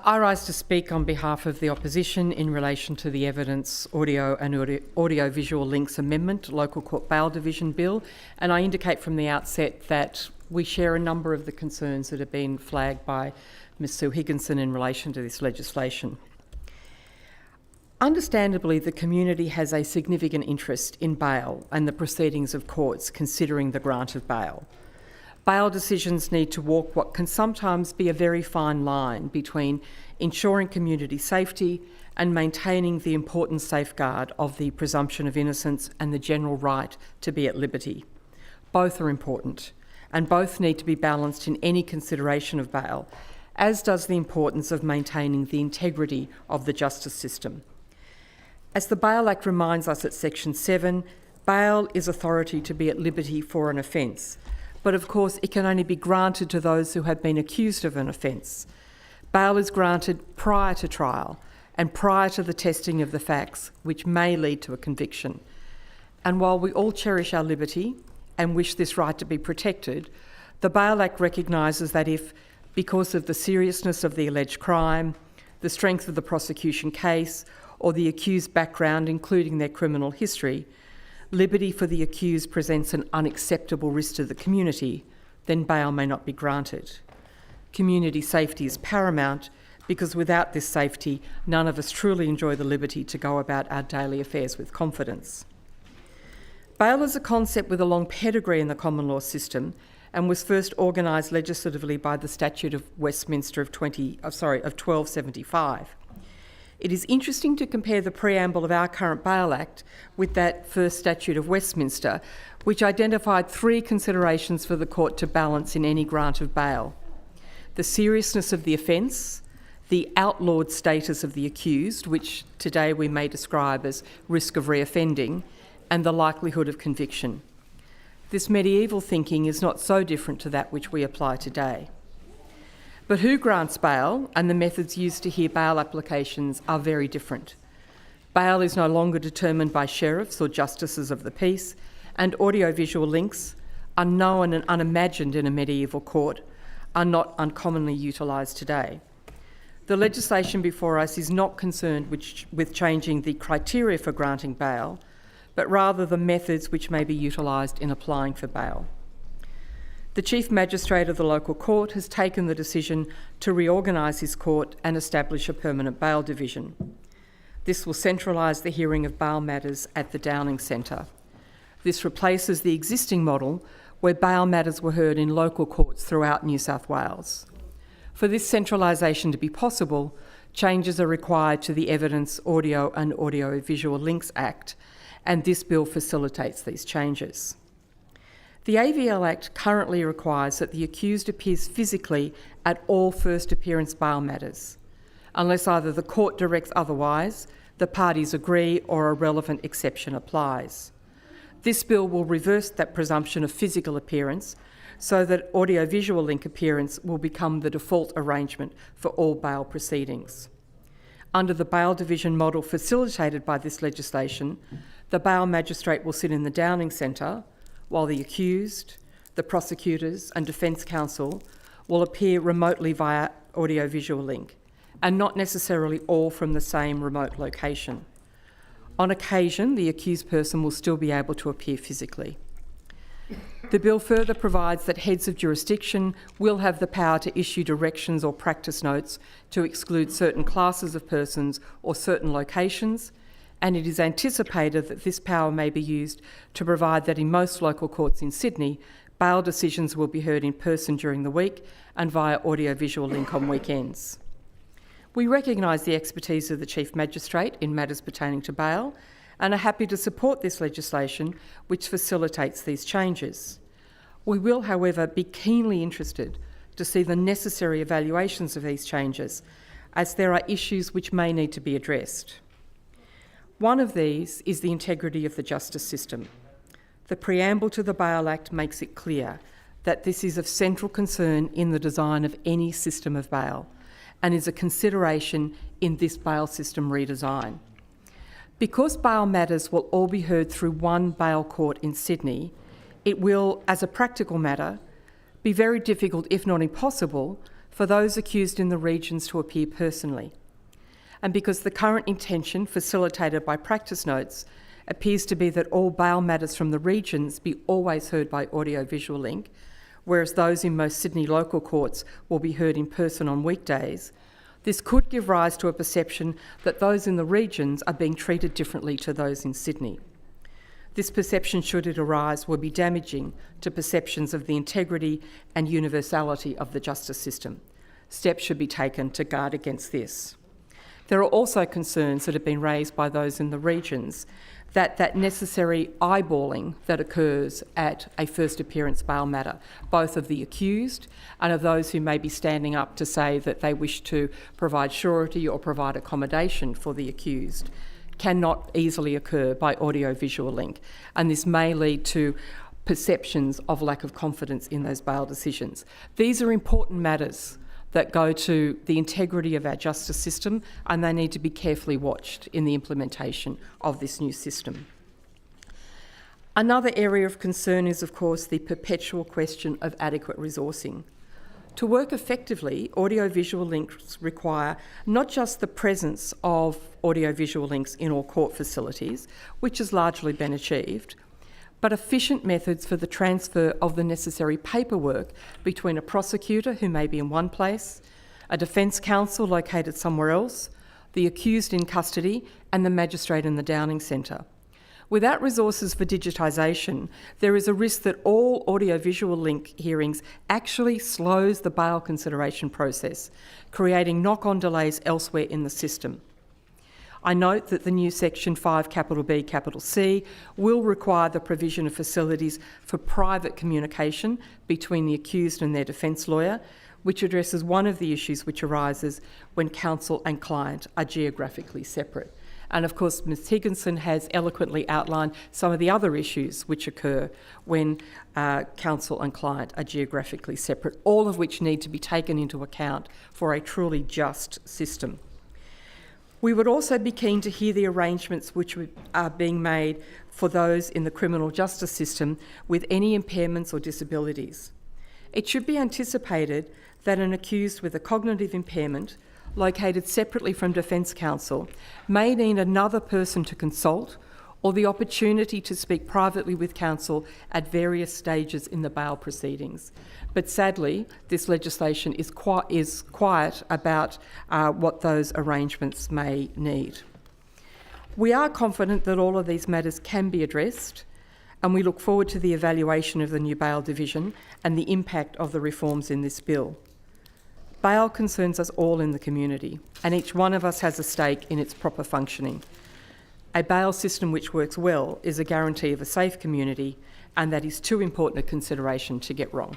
I rise to speak on behalf of the opposition in relation to the Evidence, Audio and Audio-Visual Links Amendment, Local Court Bail Division Bill, and I indicate from the outset that we share a number of the concerns that have been flagged by Ms Sue Higginson in relation to this legislation. Understandably, the community has a significant interest in bail and the proceedings of courts considering the grant of bail. Bail decisions need to walk what can sometimes be a very fine line between ensuring community safety and maintaining the important safeguard of the presumption of innocence and the general right to be at liberty. Both are important, and both need to be balanced in any consideration of bail, as does the importance of maintaining the integrity of the justice system. As the Bail Act reminds us at Section 7, bail is authority to be at liberty for an offence, but of course it can only be granted to those who have been accused of an offence. Bail is granted prior to trial and prior to the testing of the facts, which may lead to a conviction. And while we all cherish our liberty and wish this right to be protected, the Bail Act recognises that if, because of the seriousness of the alleged crime, the strength of the prosecution case, or the accused background, including their criminal history, liberty for the accused presents an unacceptable risk to the community, then bail may not be granted. Community safety is paramount because without this safety, none of us truly enjoy the liberty to go about our daily affairs with confidence. Bail is a concept with a long pedigree in the common law system and was first organised legislatively by the Statute of Westminster of 1275. It is interesting to compare the preamble of our current Bail Act with that first Statute of Westminster, which identified three considerations for the court to balance in any grant of bail: the seriousness of the offence, the outlawed status of the accused, which today we may describe as risk of reoffending, and the likelihood of conviction. This medieval thinking is not so different to that which we apply today. But who grants bail and the methods used to hear bail applications are very different. Bail is no longer determined by sheriffs or justices of the peace, and audiovisual links, unknown and unimagined in a medieval court, are not uncommonly utilised today. The legislation before us is not concerned with changing the criteria for granting bail, but rather the methods which may be utilised in applying for bail. The Chief Magistrate of the local court has taken the decision to reorganise his court and establish a permanent bail division. This will centralise the hearing of bail matters at the Downing Centre. This replaces the existing model where bail matters were heard in local courts throughout New South Wales. For this centralisation to be possible, changes are required to the Evidence, Audio and Audio-Visual Links Act, and this bill facilitates these changes. The AVL Act currently requires that the accused appears physically at all first appearance bail matters, unless either the court directs otherwise, the parties agree, or a relevant exception applies. This bill will reverse that presumption of physical appearance so that audio-visual link appearance will become the default arrangement for all bail proceedings. Under the bail division model facilitated by this legislation, the bail magistrate will sit in the Downing Centre, while the accused, the prosecutors and defence counsel will appear remotely via audio-visual link, and not necessarily all from the same remote location. On occasion, the accused person will still be able to appear physically. The bill further provides that heads of jurisdiction will have the power to issue directions or practice notes to exclude certain classes of persons or certain locations, and it is anticipated that this power may be used to provide that in most local courts in Sydney, bail decisions will be heard in person during the week and via audio-visual link on weekends. We recognise the expertise of the Chief Magistrate in matters pertaining to bail and are happy to support this legislation which facilitates these changes. We will, however, be keenly interested to see the necessary evaluations of these changes, as there are issues which may need to be addressed. One of these is the integrity of the justice system. The preamble to the Bail Act makes it clear that this is of central concern in the design of any system of bail and is a consideration in this bail system redesign. Because bail matters will all be heard through one bail court in Sydney, it will, as a practical matter, be very difficult, if not impossible, for those accused in the regions to appear personally. And because the current intention, facilitated by practice notes, appears to be that all bail matters from the regions be always heard by audio-visual link, whereas those in most Sydney local courts will be heard in person on weekdays, this could give rise to a perception that those in the regions are being treated differently to those in Sydney. This perception, should it arise, will be damaging to perceptions of the integrity and universality of the justice system. Steps should be taken to guard against this. There are also concerns that have been raised by those in the regions that necessary eyeballing that occurs at a first appearance bail matter, both of the accused and of those who may be standing up to say that they wish to provide surety or provide accommodation for the accused, cannot easily occur by audio-visual link, and this may lead to perceptions of lack of confidence in those bail decisions. These are important matters that go to the integrity of our justice system, and they need to be carefully watched in the implementation of this new system. Another area of concern is, of course, the perpetual question of adequate resourcing. To work effectively, audio-visual links require not just the presence of audio-visual links in all court facilities, which has largely been achieved, but efficient methods for the transfer of the necessary paperwork between a prosecutor, who may be in one place, a defence counsel located somewhere else, the accused in custody, and the magistrate in the Downing Centre. Without resources for digitisation, there is a risk that all audio-visual link hearings actually slows the bail consideration process, creating knock-on delays elsewhere in the system. I note that the new Section 5(b)(c) will require the provision of facilities for private communication between the accused and their defence lawyer, which addresses one of the issues which arises when counsel and client are geographically separate. And of course, Ms Higginson has eloquently outlined some of the other issues which occur when counsel and client are geographically separate, all of which need to be taken into account for a truly just system. We would also be keen to hear the arrangements which are being made for those in the criminal justice system with any impairments or disabilities. It should be anticipated that an accused with a cognitive impairment located separately from defence counsel may need another person to consult or the opportunity to speak privately with counsel at various stages in the bail proceedings. But sadly, this legislation is quiet about what those arrangements may need. We are confident that all of these matters can be addressed, and we look forward to the evaluation of the new bail division and the impact of the reforms in this bill. Bail concerns us all in the community, and each one of us has a stake in its proper functioning. A bail system which works well is a guarantee of a safe community, and that is too important a consideration to get wrong.